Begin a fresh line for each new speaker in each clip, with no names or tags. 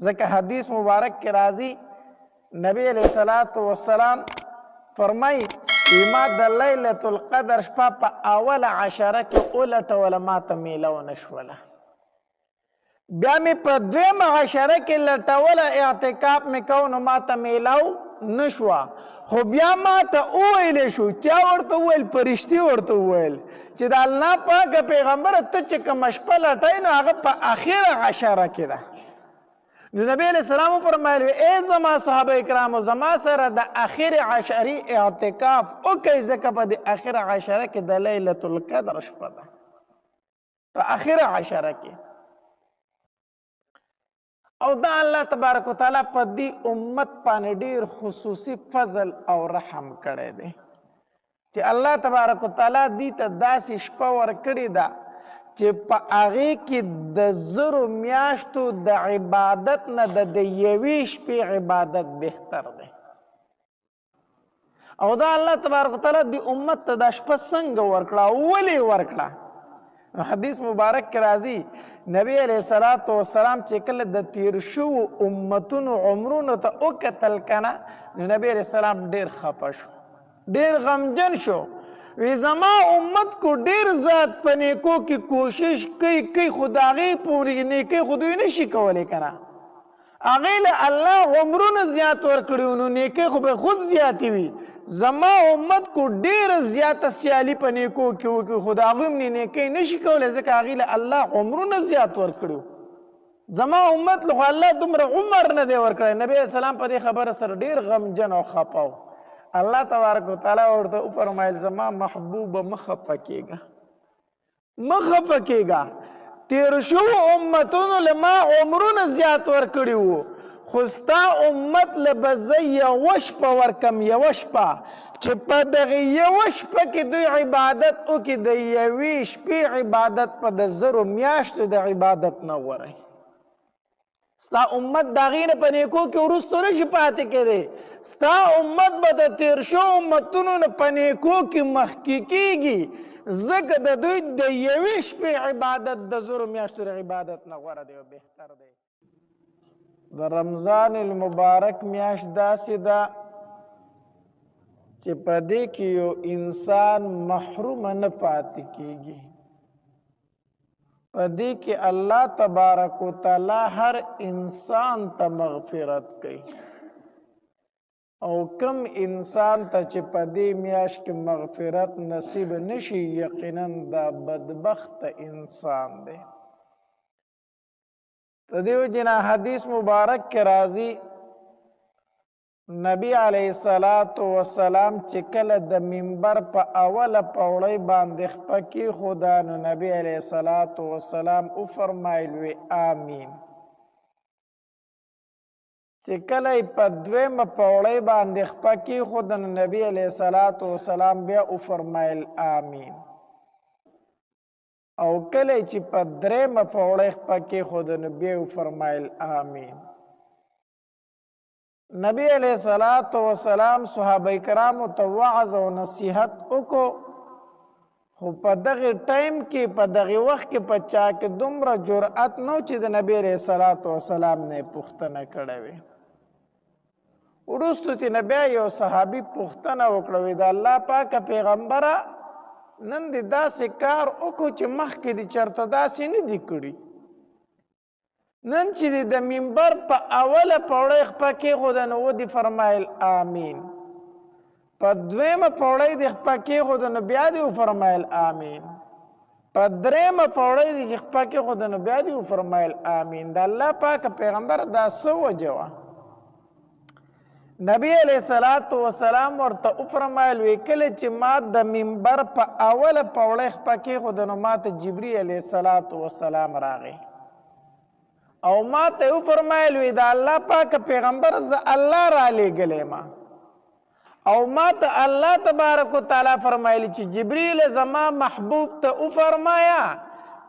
ځکه حدیث مبارک کې راځي نبی علیه الصلاة والسلام فرمایي ما د لیلة القدر شپه په اوله عشره کې ولټوله ماته میله ونه شوله، بیا مې په دویمه عشره کې لټوله اعتکاف مې کو نو ماته میلاو نه شوه، خو بیا ماته وویلی شو، چا ورته وویل؟ فرشتي ورته وویل چې د الله پاکه پیغمبره ته چې کومه شپه لټوې نو هغه په اخره عشره کې ده. نو نبی علیہ السلام فرمایلی ای زما صحابه کرامو زما سره د اخر عشرې اعتکاف وکئ ځکه په د اخر عشره کې د لیلة القدر شپه ده، په اخر عشره کې. او دا الله تبارک وتعالی په دې امت باندې ډیر خصوصي فضل او رحم کړی دی چې الله تبارک وتعالی دې ته داسې شپه ورکړې ده چې په هغې کې د زرو میاشتو د عبادت نه د یوې شپې عبادت بهتر دی. او دا الله تبارک وتعالی دې امت ته دا شپه څنګه ورکړه؟ ولې ورکړه؟ حدیث مبارک کې راځي نبی علیه الصلاة والسلام چې کله د تیر شوو امتونو عمرونو ته وکتل کنه نو نبی علیه السلام ډېر خفه شو، ډېر غمجن شو. وی زما امت کو ډیر ذات په نیکو کې کوشش کوي خو د هغې پورې نیکۍ خو دوی نشي کولی که نه، هغې له الله عمرونه زیات ورکړي نو نیکۍ خو به خود زیاتې وي. زما امت کو ډیره زیاته سیالي په نیکو کې وکړي خو د هغوی هم نیکۍ نشي کولی ځکه هغې له الله عمرونه زیات ورکړي. زما امت له خو الله دومره عمر نه دی ورکړی. نبي علیه السلام په دې خبره سره ډیر غمجن او خفه و. الله تبارک وتعالی ورته وفرمایل زما محبوبه مه خفه کېږه، مه خفه کېږه، تیر شوو امتونو له ما عمرونه زیات ورکړي وو خو ستا امت له به زه یوه شپه ورکم، یوه شپه چې په دغې یوه شپه کې دوی عبادت وکړي د یوې شپې عبادت په د زرو میاشتو د عبادت نه غوره. ستا امت د هغې نه په نیکو کې وروستو نشي پاتې کېدی، ستا امت به د تیر شو امتونو نه په نیکو کې مخکې کېږي ځکه د دوی د یوې شپې عبادت د زرو میاشتو د عبادت نه غوره دی او بهتر دی. د رمضان المبارک میاشت داسې ده چې په دې کې یو انسان محرومه نه پاتې کېږي. په دې کې الله تبارک وتعالی هر انسان ته مغفرت کوي او کم انسان ته چې په دې میاشت کې مغفرت نصیب نشي یقینا دا بدبخت انسان دی. د دې وجې نه حدیث مبارک کې راځي نبی علیه الصلاة والسلام چې کله د منبر په اوله پوړۍ باندې خپه کېښوده نو نبی علیه الصلاة والسلام وفرمایل وی آمین. چې کله یې په دویمه پوړۍ باندې خپه کېښوده نو نبی علیه الصلاة والسلام بیا وفرمایل آمین. او کله چې په درېمه پوړۍ خپه کېښوده نو بیا وفرمایل آمین. نبی علیہ الصلاة والسلام صحابه کرامو ته وعظ او نصیحت وکړو خو په دغه ټایم کې په دغه وخت کې په چا کې دومره جرأت نه چې د نبی علیہ الصلاة والسلام نه پوښتنه کړې وي. وروستو ترې بیا یو صحابي پوښتنه وکړه وی د الله پاکه پیغمبره نن دې داسې کار وکړو چې مخکې دې چېرته داسې نه دي کړي، نن چې د منبر په اوله پوړۍ خپه کېښوده نو ودې فرمایل آمین، په دویمه پوړۍ دې خپه کېښوده نو بیا دې وفرمایل آمین، په درېیمه پوړۍ دې چې خپه کېښوده نو بیا دې وفرمایل آمین. د الله پاکه پیغمبر دا څه وجه وه؟ نبی علیه الصلاة والسلام ورته وفرمایل وی کله چې ما د منبر په اوله پوړۍ خپه کېښوده نو ما ته جبرئیل علیه الصلاة والسلام راغی او ما ته وفرمایل وی د الله پاکه پیغمبر زه الله را لېږلی ما او ما ته الله تبارک وتعالی فرمایلی چې جبرئیل زما محبوب ته وفرمایه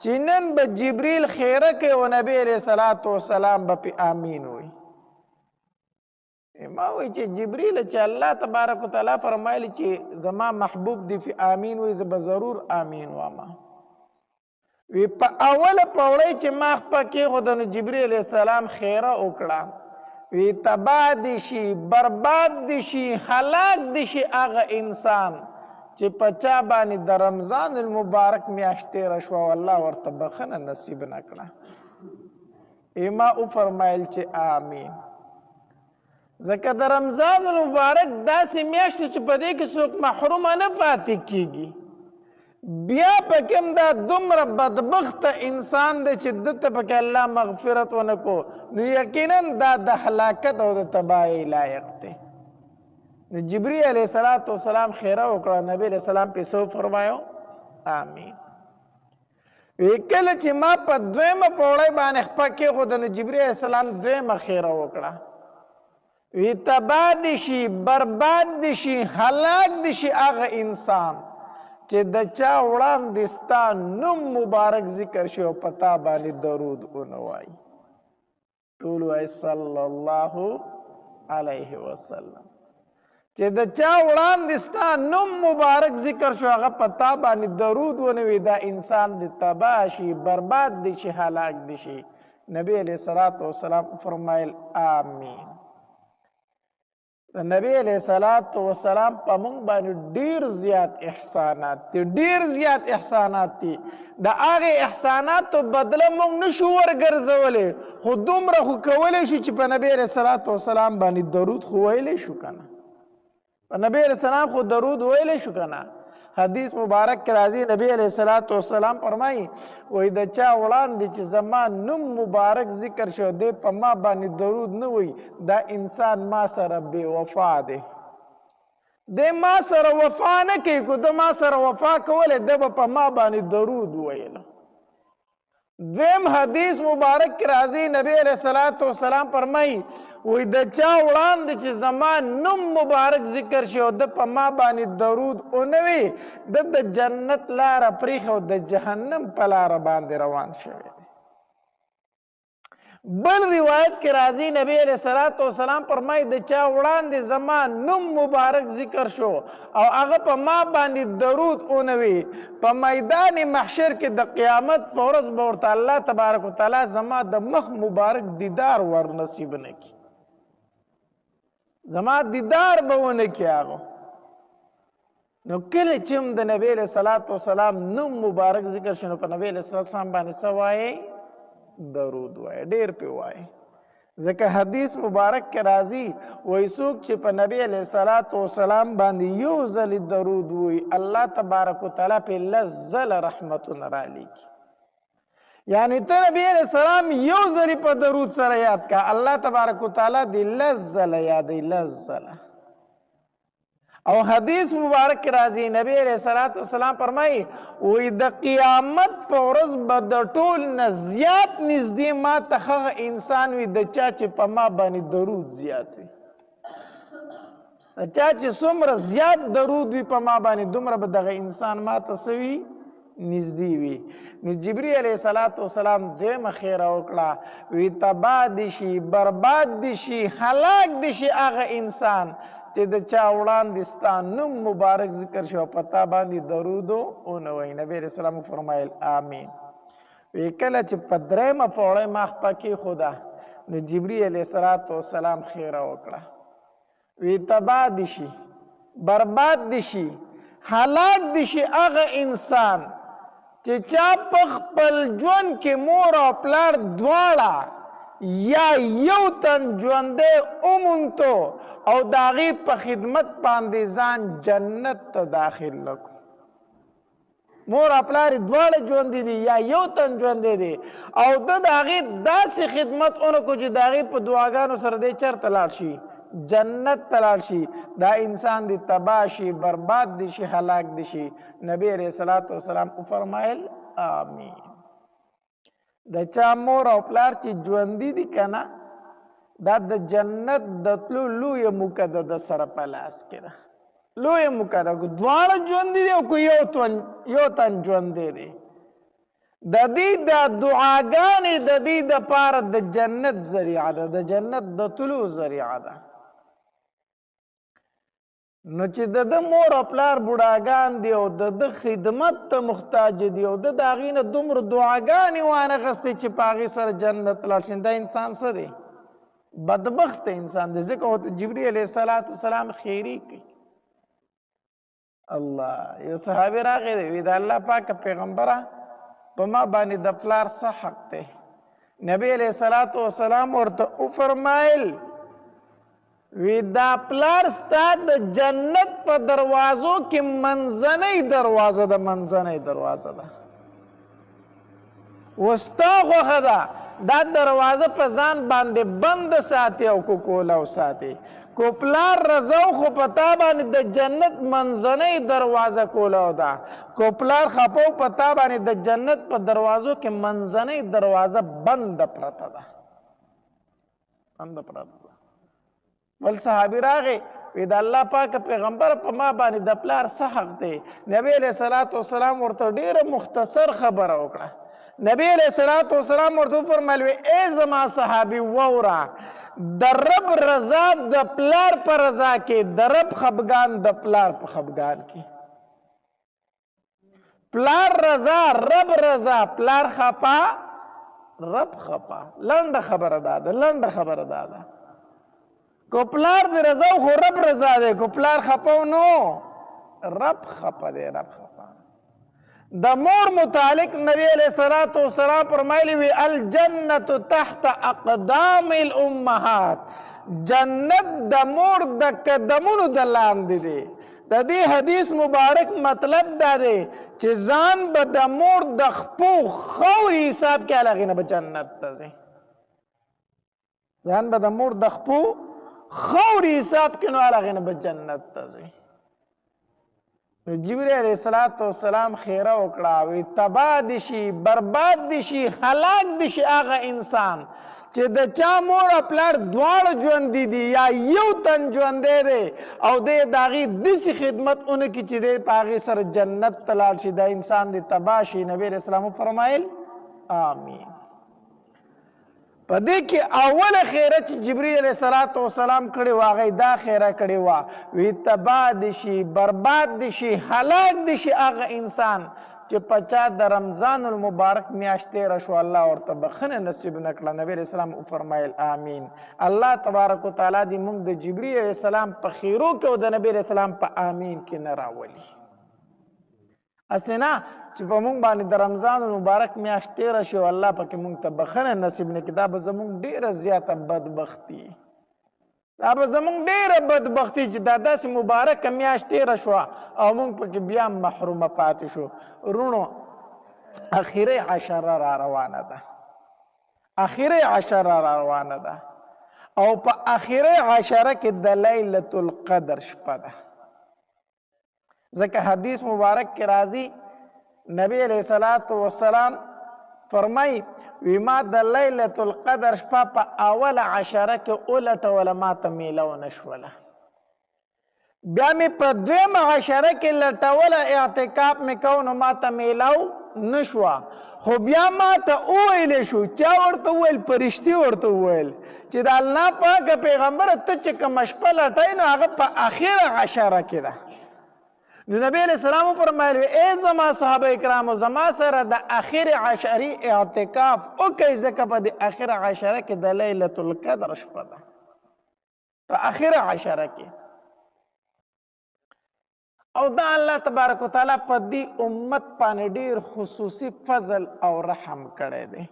چې نن به جبرئیل خیره کوي او نبی علیه الصلاة والسلام به پې آمین وی. ما وی چې جبرئیل چې الله تبارک وتعالی فرمایلی چې زما محبوب دی پې آمین وی زه به ضرور آمین واما. وی په اوله پوړۍ چې ما خپه کېښوده نو جبري علیه السلام خیره وکړه وی تباه دي شي برباد دي شي هلاک دي شي هغه انسان چې په چا باندې د رمضان المبارک میاشت تېره شوه او الله ورته بخښنه نصیب نه کړه ما وفرمایل چې آمین ځکه د رمضان المبارک داسې میاشت چې په دې کې څوک محرومه نه پاتې کیږي بیا پکې هم دا دومره بدبخته انسان دی چې ده ته پکې الله مغفرت ونه کو نو یقینا دا د هلاکت او د تباهۍ لایق دی نو جبري علیه السلام خیره وکړه نبی علیه السلام پې څه وفرمایو آمین وی کله چې ما په دویمه پوړۍ باندې خپه کېښوده نو جبري علیه السلام دویمه خیره وکړه وی تباه دي شي برباد دي شي هلاک دي شي هغه انسان چې د چا وړاندې ستا نوم مبارک ذکر شي او په تا باندې درود ونه وایي ټول وایي صلی الله علیه وسلم چې د چا وړاندې ستا نوم مبارک ذکر شو هغه په تا باندې درود ونه وي دا انسان د تباه شي برباد دي شي هلاک دي شي نبی علیه السلام فرمایل آمین د نبی علیه السلام په موږ باندې ډیر زیات احسانات دي ډیر زیات احسانات دي د هغې احساناتو بدله موږ نشو ورګرځولی خو دومره خو کولی شو چې په نبی علیه السلام باندې درود خو ویلی شو که نه په نبی علیه السلام خو درود ویلی شو که نه حدیث مبارک کې راځي نبی علیه السلام فرمایي وایي د چا وړاندې چې زما نوم مبارک ذکر شو دی په ما باندې درود نه وایي دا انسان ما سره بې وفا دی دی ما سره وفا نه کوي که ده ما سره وفا کولی ده به په ما باندې درود ویله دویم حدیث مبارک کې راځي نبی علیه السلام فرمایي وایي د چا وړاندې چې زما نوم مبارک ذکر شي او ده په ما باندې درود ونه وي ده د جنت لاره پرېښه او د جهنم په لاره باندې روان شوی دی بل روایت کې راځي نبی علیه السلام فرمایي د چا وړاندې زما نوم مبارک ذکر شو او هغه په ما باندې درود ونه وي په میدان محشر کې د قیامت په ورځ به ورته الله تبارک وتعالی زما د مخ مبارک دیدار ور نصیب نه کړي زما دیدار به ونه کړي هغه نو کله چې هم د نبی علیه السلام نوم مبارک ذکر شو نو په نبی علیه السلام باندې څه وایي درود وایي ډېر پې وایي ځکه حدیث مبارک کې راځي وایي څوک چې په نبی علیه السلام باندې یو ځلې درود وایي الله تبارک وتعالی پې لس ځله رحمتونه رالیږي یعنی ته نبی علیه السلام یو ځلې په درود سره یاد کا الله تبارک وتعالی دې لس ځله یادوي لس ځله او حدیث مبارک کې راځي نبی علیه السلام فرمایي وایي د قیامت په ورځ به د ټول نه زیات نږدې ما ته هغه انسان وي د چا چې په ما باندې درود زیات وي د چا چې څومره زیات درود وي په ما باندې دومره به دغه انسان ما ته څه وي نږدې وي نو جبري علیه السلام دویمه خیره وکړه وی تباه دي شي برباد دي شي هلاک دي شي هغه انسان چې د چا وړاندې ستا نوم مبارک ذکر شو په تا باندې درود ونه وایي نبی علیه السلام فرمایل آمین وی کله چې په درېیمه پوړۍ ما خپه کېښوده نو جبري علیه السلام خیره وکړه وی تباه دي شي برباد دي شي هلاک دي شي هغه انسان چې چا په خپل ژوند کې مور او پلار دواړه یا یو تن ژوندی وموندو او د هغې په خدمت باندې ځان جنت ته داخل نکړو مور او پلار یې دواړه ژوندي دي یا یو تن ژوندی دی او ده د هغې داسې خدمت ونه کړو چې د هغې په دعاګانو سره دی چېرته لاړ شي جنت ته لاړ شي دا انسان دی تباه شي برباد دی شي هلاک دی شي نبی علیه السلام وفرمایل آمین د چا مور او پلار چې ژوندي دي که نه دا د جنت د تلو لویه موکه ده د سره په لاس کې ده لویه موکه ده که دواړه ژوندي دي او که یو تن ژوندی دی د دې د دعاګانې د دې دپاره د جنت ذریعه ده د جنت د تلو ذریعه ده نو چې د مور او پلار بوډاګان دي او د خدمت ته محتاج دي او د هغې نه دومره دعاګانې وانغستې چې په هغې سره جنت لاړ شي، دا انسان څه دی؟ بدبخته انسان دی. ځکه ورته جبري علیه السلام خیري کوي. الله، یو صحابي راغی دی وی د الله پاکه پیغمبره په ما باندې د پلار څه حق دی؟ نبی علیه السلام ورته وفرمایل وی دا پلار ستا د جنت په دروازو کې منځنۍ دروازه ده، منځنۍ دروازه ده، وستا خوښه ده دا دروازه په ځان باندې بند ساتي او کو کولاو ساتي. کو پلار رضاو خو په تا باندې د جنت منځنۍ دروازه کولاو ده، کو پلار خپو په تا باندې د جنت په دروازو کې منځنۍ دروازه بند پرته ده، بند پرته ده. بل صحابي راغی وی د الله پاک پیغمبر په ما باندې د پلار څه حق دی؟ نبی علیه السلام ورته ډیره مختصر خبره وکړه. نبی علیه السلام ورته وفرمایل ای زما صحابي واوره، د رب رضا د پلار په رضا کې، د رب خفګان د پلار په خفګان کې. پلار رضا رب رضا، پلار خپا رب خپا. لنډه خبره دا ده، لنډه خبره دا ده. کو پلار د رضا خو رب رضا دی، کو پلار خپاو نو رب خپا دی، رب خپا. د مور متعلق نبی علیہ السلام فرمایلی وی الجنت تحت اقدام الامهات، جنت د مور د قدمونو د لاندې دی. د دې حدیث مبارک مطلب دا دی چې ځان به د مور د خپو خوري حساب کې هغې نه به جنت ته ځي، ځان به د مور د خپو خوري حساب کې نو هغې نه به جنت ته ځي. جبرئیل علیه السلام خیره وکړه وی تباه دي شي، برباد دي شي، هلاک دي شي هغه انسان چې د چا مور او پلار دواړه ژوندي دي یا یو تن ژوندی دی او دی د هغې داسې خدمت ونه کړي چې دی په هغې سره جنت ته لاړ شي، دا انسان دی تباه شي. نبی علیه السلام وفرمایل آمین. په دې کې اوله خیره چې جبرئیل علیه السلام کړې وه هغه دا خیره کړې وه وی تباه دي شي، برباد دي شي، هلاک دي شي هغه انسان چې په چا د رمضان المبارک میاشت تېره شوه الله ورته بخښنه نصیب نه کړه. نبی علیه السلام وفرمایل آمین. الله تبارک وتعالی دې موږ د جبرئیل علیه السلام په خیرو کې او د نبی علیه السلام په آمین کې نه راولي. هسې نه چې په مونږ باندې د رمضان المبارک میاشت تېره شي او الله پکې مونږ ته بخښنه نصیب نه کړي، دا به زمونږ ډېره زیاته بدبختي، دا به زمونږ ډېره بدبختي چې دا داسې مبارکه میاشت تېره شوه او مونږ پکې بیا محرومه پاتې شو. وروڼو اخري عشره را روانه ده، اخري عشره را روانه ده او په اخري عشره کې د لیلة القدر شپه ده. ځکه حدیث مبارک کې راځي نبی علیہ السلام فرمای وی ما د لیلة القدر شپه په اول عشره کې ولټوله ما ته میلاو نشوله، بیا مې په دویمه عشره کې لټوله اعتکاف مې کو نو ما ته میلاو نشوه، خو بیا ما ته وویلی شو، چا ورته وویل؟ فرشتي ورته وویل چې د الله پاکه پیغمبره ته چې کومه شپه لټوې نو هغه په اخره عشره کې ده. نو نبی علیہ السلام فرمایل ای زما صحابه کرامو زما سره د اخر عشرې اعتکاف وکئ، ځکه په د اخر عشره کې د لیلة القدر شپه ده، په اخر عشره کې. او دا الله تبارک وتعالی په دې امت باندې ډیر خصوصي فضل او رحم کړی دی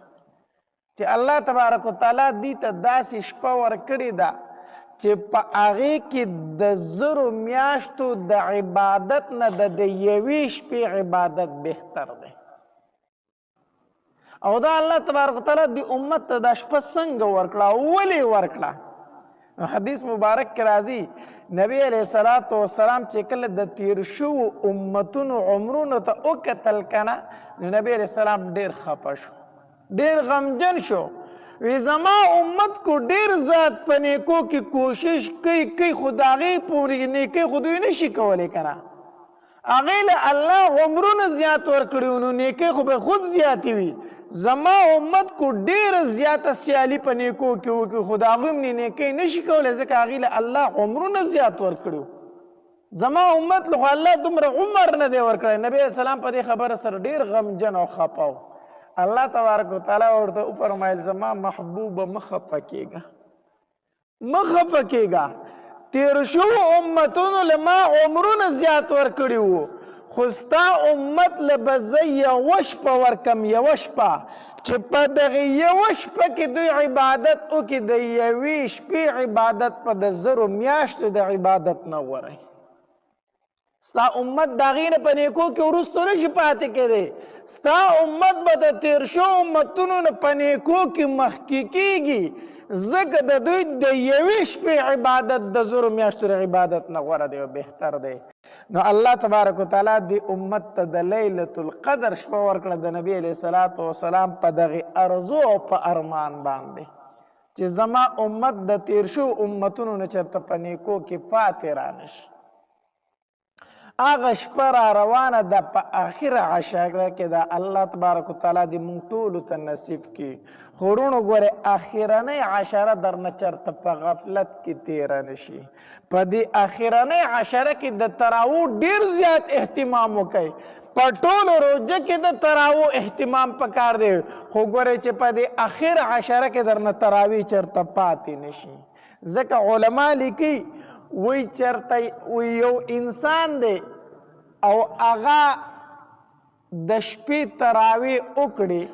چې الله تبارک وتعالی دې ته داسې شپه ورکړې ده چې په هغې کې د زرو میاشتو د عبادت نه د یوې شپې عبادت بهتر دی. او دا الله تبارک وتعالی دې امت ته دا شپه څنګه ورکړه، ولې ورکړه؟ حدیث مبارک کې راځي نبی علیه السلام چې کله د تیر شوو امتونو عمرونو ته وکتل کنه نو نبی علیه السلام ډېر خفه شو، ډېر غمجن شو. وی زما امت کو ډیر ذات په نیکو کې کوشش کوي خو د هغې پورې نیکۍ خو دوی نشي کولی که نه، هغې له الله عمرونه زیات ورکړي نو نیکۍ خو به خود زیاتې وي. زما امت کو ډیره زیاته سیالي په نیکو کې وکړي خو د هغوی هم نیکۍ نشي کولی ځکه هغې له الله عمرونه زیات ورکړي، زما امت له الله دومره عمر نه دی ورکړی. نبی علیہ السلام په دې خبره سره ډیر غمجن او خپه و. الله تبارک وتعالی ورته وفرمایل زما محبوبه مه خفه کېږه، مه خفه کېږه. تیر شوو امتونو له ما عمرونه زیات ورکړي وو، خو ستا امت له به زه یوه شپه ورکم، یوه شپه چې په دغې یوه شپه کې دوی عبادت وکړي، د یوې شپې عبادت په د زرو میاشتو د عبادت نه غوره. ستا امت د هغې نه په نیکو کې وروستو نشي پاتې کېدی. ستا امت به د تیر شوو امتونو نه په نیکو کې مخکې کېږي، ځکه د دوی د یوې شپې عبادت د زرو میاشتو د عبادت نه غوره دی او بهتر دی. نو الله تبارک وتعالی دې امت ته د لیلة القدر شپه ورکړه د نبی علیه الصلاة وسلام په دغې ارزو او په ارمان باندې چې زما امت د تیر شوو امتونو نه چېرته په نیکو کې پاتې رانشي. هغه شپه را روانه ده په آخره عشره کې ده. الله تبارک وتعالی دې موږ ټولو ته نصیب کړي. خو وروڼو ګورئ اخرنۍ عشره درنه چېرته په غفلت کې تېره نه شي. په دې اخرنۍ عشره کې د تراوو ډېر زیات اهتمام وکئ. په ټولو روژه کې د تراوو اهتمام پکار دی، خو ګورئ چې په دې اخر عشره کې درنه تراوی چېرته پاتې نه شي. ځکه علما لیکي وی چېرته یو انسان دی او هغه د شپې تراوی وکړي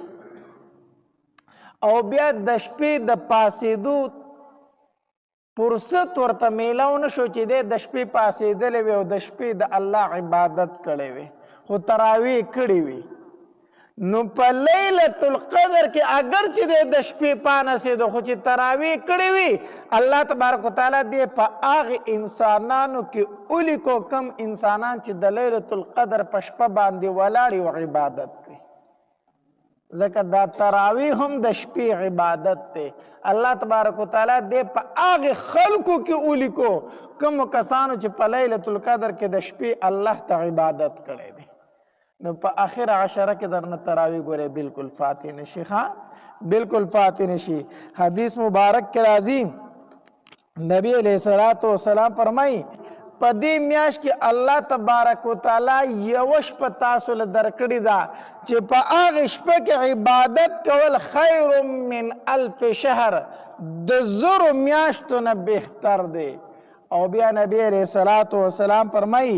او بیا د شپې د پاسېدو فرصت ورته میلاو نه شو چې دی د شپې پاسېدلی وي او د شپې د الله عبادت کړی وي خو تراوی کړی وي، نو په لیلة القدر کې اگر چې دی د شپې پانسېدو خو چې تراوی کړی وي، الله تبارک وتعالی دې په هغې انسانانو کې ولیکو کم انسانان چې د لیلة القدر په شپه باندې ولاړ او عبادت کوي. ځکه دا تراوی هم د شپې عبادت دی. الله تبارک وتعالی دې په هغې خلکو کې ولیکو کومو کسانو چې په لیلة القدر کې د شپې الله ته عبادت کړی دی. نو په آخر عشره کې درنه تراوی ګورئ بالکل فاتح نشي. ها بالکل فاتح نشي. حدیث مبارک کې راځي نبی علیہ الصلوۃ والسلام فرمایي په دې میاشت کې الله تبارک وتعالی یوه شپه تاسو له درکړې ده چې په هغې شپه کې عبادت کول خیر من الف شهر د زرو میاشتو نه بهتر دی. او بیا نبی علیہ الصلوۃ والسلام فرمایي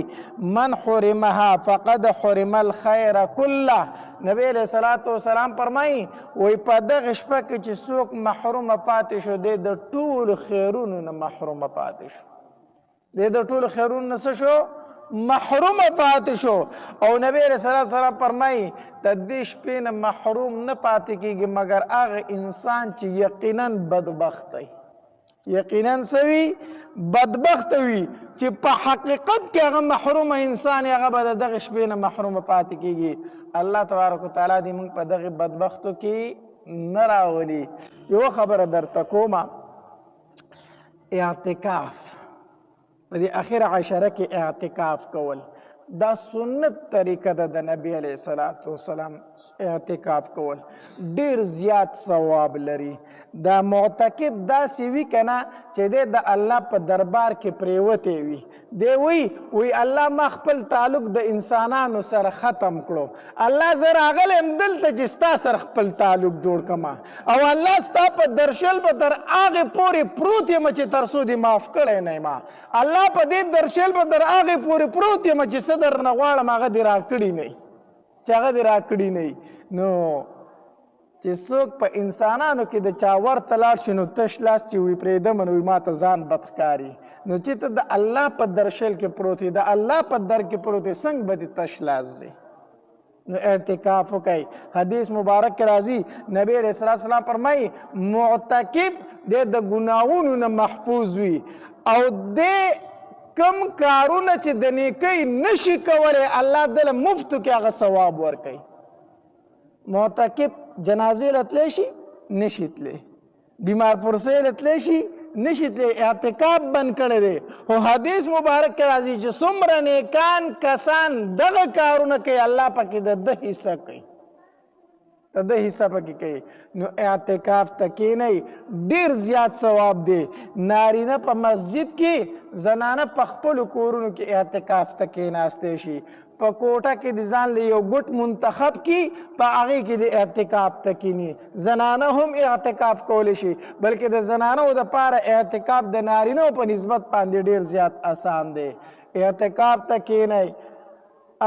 من حرمها فقد حرم الخیر کله. نبی علیہ الصلوۃ والسلام فرمایي وی په دغه شپه کې چې څوک محرومه پاتې شو دی د ټولو خیرونو نه محرومه پاتې شو، دی د ټولو خیرونو نه څه شو؟ محرومه پاتې شو. او نبی علیہ الصلوۃ والسلام فرمایي د دې شپې نه محروم نه پاتې کېږي مګر هغه انسان چې یقینا بدبخت دی، یقینا سوي بدبخت وي چې په حقیقت کې هغه محرومه انسان هغه به د دغه شپې نه محرومه پاتې کېږي. الله تبارک وتعالی دې موږ په دغه بدبختو کې نه راولي. یوه خبره درته کومه، اعتکاف په دې اخر عشره کې اعتکاف کول دا سنت طریقه ده د نبی علیه الصلاۃ والسلام. اعتکاف کول ډیر زیات ثواب لري. دا معتکف داسې وي که نه چې دی د الله په دربار کې پریوتی وي، دی وی الله ما خپل تعلق د انسانانو سره ختم کړو، الله زه راغلی یم دلته چې ستا سره خپل تعلق جوړ کړم او الله ستا په درشل به تر هغې پورې پروت یم چې تر څو دې معاف کړی نه یم. الله په دې درشل به تر هغې پورې پروت یم چې څه درنه غواړم هغه دې راکړي نه وي، چې هغه دې راکړي نه وي. نو چې څوک په انسانانو کې د چا ورته لاړ شي نو تش لاس چې وي پرېږدم نو وي ما ته ځان بد ښکاري. نو چې ته د الله په درشل کې پروت وي، د الله په در کې پروت وي، څنګه به دې تش لاس ځي؟ نو اعتکاف وکئ. حدیث مبارک کې راځي نبی علیہ السلام فرمایي معتکف دی د ګناهونو نه محفوظ وي او دی کم کارونه چې د نیکۍ نشي کولی الله دله مفتو کې هغه ثواب ورکوي. معتکف جنازې له تلی شي نشي تلی، بیمار پرسۍ له تلی شي نشي تلی، اعتکاف بند کړی دی. خو حدیث مبارک کې راځي چې څومره نیکان کسان دغه کارونه کوي الله پکې د ده حصه کوي. د ده حصه پکې کوي نو اعتکاف ته کینئ ډیر زیات ثواب دی نارینه په مسجد کې زنانه په خپلو کورونو کې اعتکاف ته کیناستی شي په کوټه کې د ځان له یو ګوټ منتخب کی په هغې کې د اعتکاف ته کینی زنانه هم اعتکاف کولی شي بلکې د زنانو دپاره اعتکاف د نارینو په نسبت باندې ډیر زیات آسان دی اعتکاف ته کینئ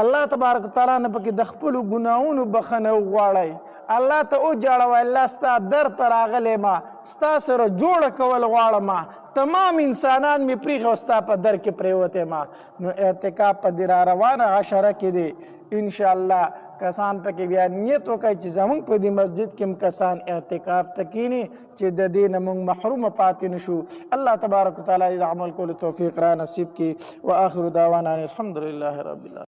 الله تبارک تعالی نه پکې د خپلو ګناهونو بخښنه وغواړئ الله ته وجاړوئ الله ستا در ته راغلی ما ستا سره جوړه کول غواړم تمام انسانان مې پرېښه او ستا په در کې پرېوتی ما نو اعتکاف په دې را روانه عشره کې دی انشاءالله کسان پکې بیا نیت وکړئ چې زموږ په دې مسجد کې هم کسان اعتکاف ته کیني چې د دې نه موږ محرومه پاتې نه شو الله تبارک وتعالی د عمل کولو توفیق را نصیب کړي و آخر دعوانا الحمد لله رب العالمین